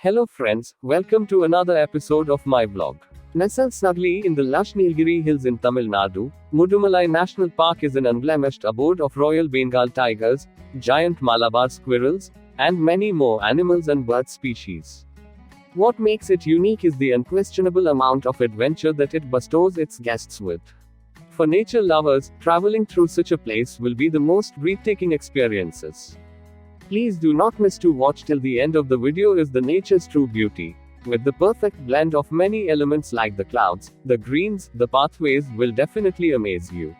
Hello friends, welcome to another episode of my blog. Nestled snugly in the lush Nilgiri hills in Tamil Nadu, Mudumalai National Park is an unblemished abode of Royal Bengal tigers, giant Malabar squirrels, and many more animals and bird species. What makes it unique is the unquestionable amount of adventure that it bestows its guests with. For nature lovers, traveling through such a place will be the most breathtaking experiences. Please do not miss to watch till the end of the video is the nature's true beauty. With the perfect blend of many elements like the clouds, the greens, the pathways will definitely amaze you.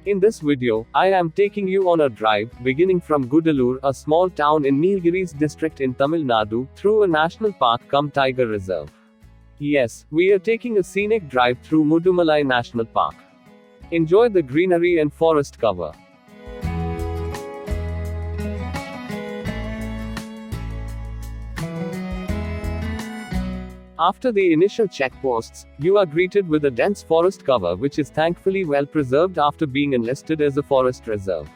In this video, I am taking you on a drive, beginning from Gudalur, a small town in Nilgiris district in Tamil Nadu, through a national park cum tiger reserve. Yes, we are taking a scenic drive through Mudumalai National Park. Enjoy the greenery and forest cover. After the initial checkposts, you are greeted with a dense forest cover which is thankfully well preserved after being enlisted as a forest reserve.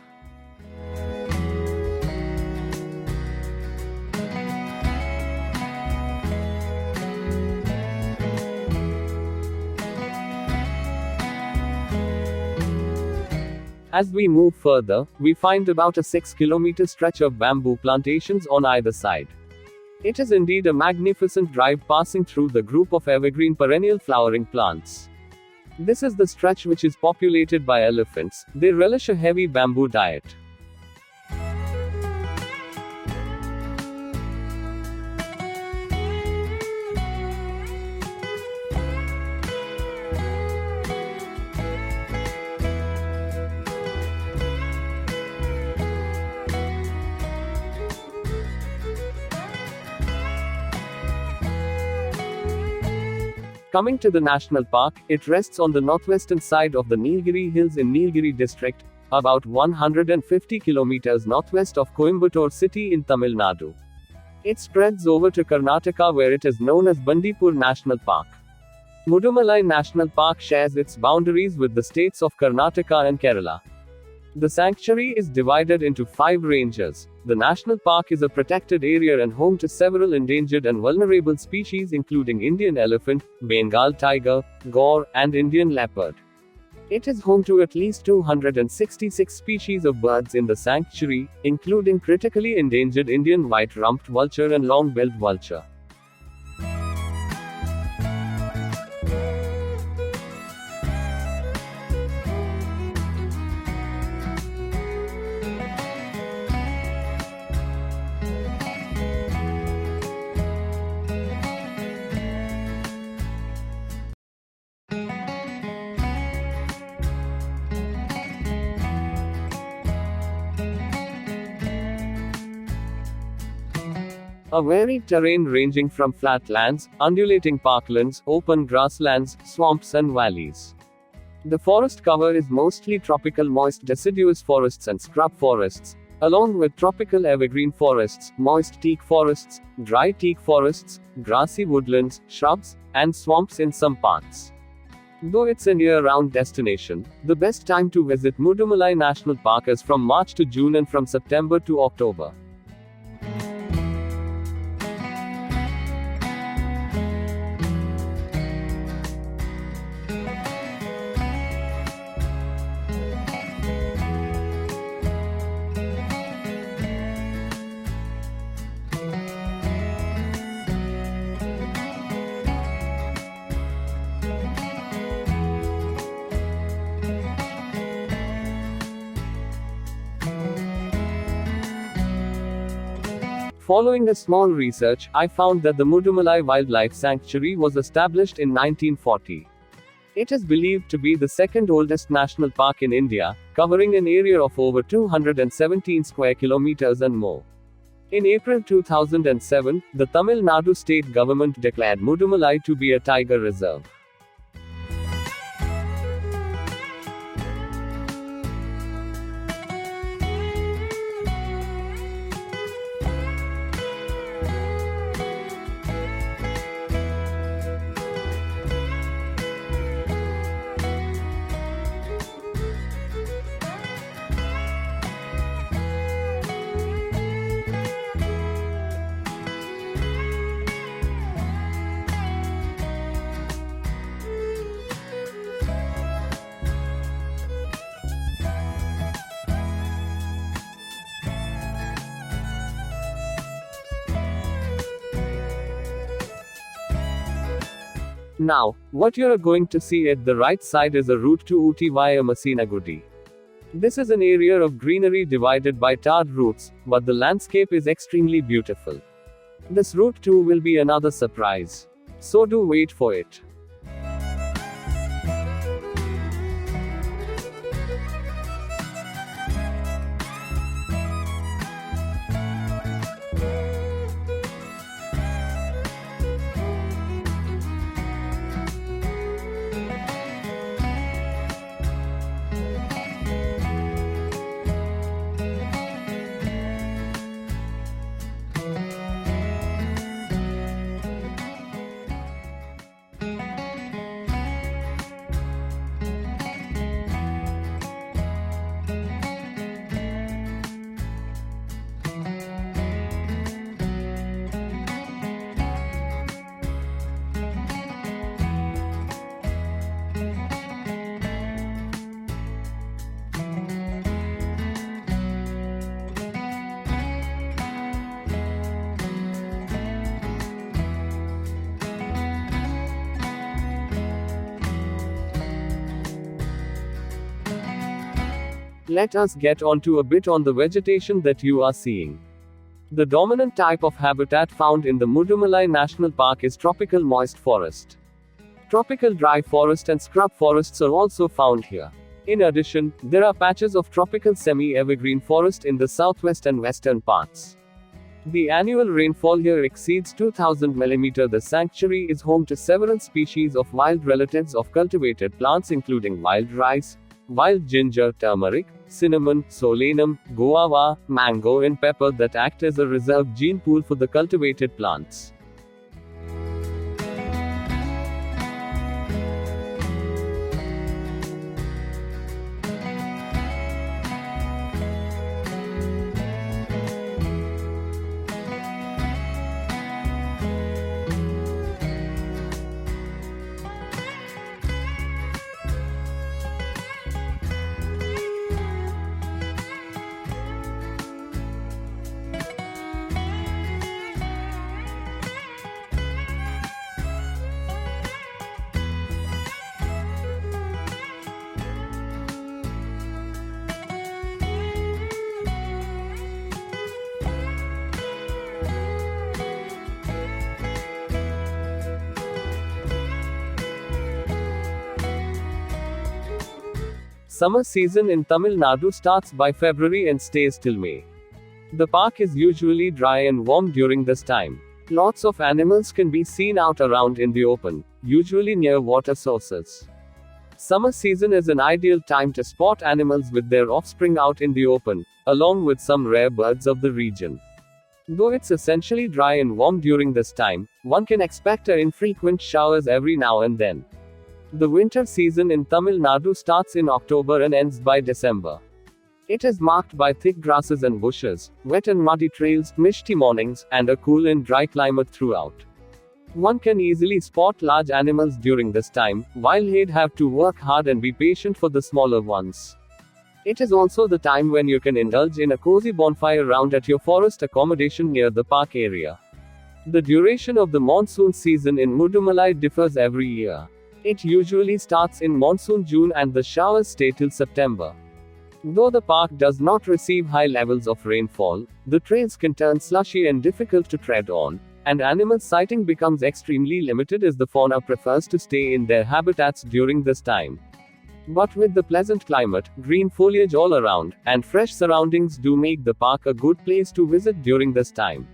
As we move further, we find about a 6-kilometer stretch of bamboo plantations on either side. It is indeed a magnificent drive passing through the group of evergreen perennial flowering plants. This is the stretch which is populated by elephants. They relish a heavy bamboo diet. Coming to the national park, it rests on the northwestern side of the Nilgiri Hills in Nilgiri district, about 150 kilometers northwest of Coimbatore city in Tamil Nadu. It spreads over to Karnataka where it is known as Bandipur National Park. Mudumalai National Park shares its boundaries with the states of Karnataka and Kerala. The sanctuary is divided into 5 ranges. The national park is a protected area and home to several endangered and vulnerable species including Indian elephant, Bengal tiger, gaur, and Indian leopard. It is home to at least 266 species of birds in the sanctuary, including critically endangered Indian white-rumped vulture and long-billed vulture. A varied terrain ranging from flat lands, undulating parklands, open grasslands, swamps and valleys. The forest cover is mostly tropical moist deciduous forests and scrub forests, along with tropical evergreen forests, moist teak forests, dry teak forests, grassy woodlands, shrubs, and swamps in some parts. Though it's a year-round destination, the best time to visit Mudumalai National Park is from March to June and from September to October. Following a small research, I found that the Mudumalai Wildlife Sanctuary was established in 1940. It is believed to be the second oldest national park in India, covering an area of over 217 square kilometers and more. In April 2007, the Tamil Nadu state government declared Mudumalai to be a tiger reserve. Now, what you're going to see at the right side is a route to Ooty via Masinagudi. This is an area of greenery divided by tarred routes, but the landscape is extremely beautiful. This route too will be another surprise. So do wait for it. Let us get onto a bit on the vegetation that you are seeing. The dominant type of habitat found in the Mudumalai National Park is tropical moist forest. Tropical dry forest and scrub forests are also found here. In addition, there are patches of tropical semi-evergreen forest in the southwest and western parts. The annual rainfall here exceeds 2000 mm. The sanctuary is home to several species of wild relatives of cultivated plants including wild rice, wild ginger, turmeric, cinnamon, solanum, guava, mango and pepper that act as a reserve gene pool for the cultivated plants. Summer season in Tamil Nadu starts by February and stays till May. The park is usually dry and warm during this time. Lots of animals can be seen out around in the open, usually near water sources. Summer season is an ideal time to spot animals with their offspring out in the open, along with some rare birds of the region. Though it's essentially dry and warm during this time, one can expect infrequent showers every now and then. The winter season in Tamil Nadu starts in October and ends by December. It is marked by thick grasses and bushes, wet and muddy trails, misty mornings, and a cool and dry climate throughout. One can easily spot large animals during this time, while they'd have to work hard and be patient for the smaller ones. It is also the time when you can indulge in a cozy bonfire round at your forest accommodation near the park area. The duration of the monsoon season in Mudumalai differs every year. It usually starts in monsoon June and the showers stay till September. Though the park does not receive high levels of rainfall, the trails can turn slushy and difficult to tread on, and animal sighting becomes extremely limited as the fauna prefers to stay in their habitats during this time. But with the pleasant climate, green foliage all around, and fresh surroundings do make the park a good place to visit during this time.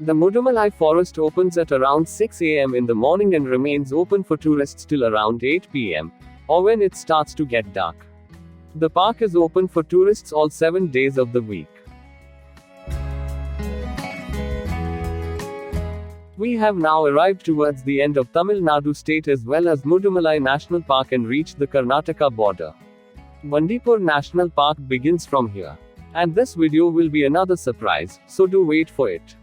The Mudumalai forest opens at around 6 am in the morning and remains open for tourists till around 8 pm, or when it starts to get dark. The park is open for tourists all 7 days of the week. We have now arrived towards the end of Tamil Nadu state as well as Mudumalai National Park and reached the Karnataka border. Bandipur National Park begins from here. And this video will be another surprise, so do wait for it.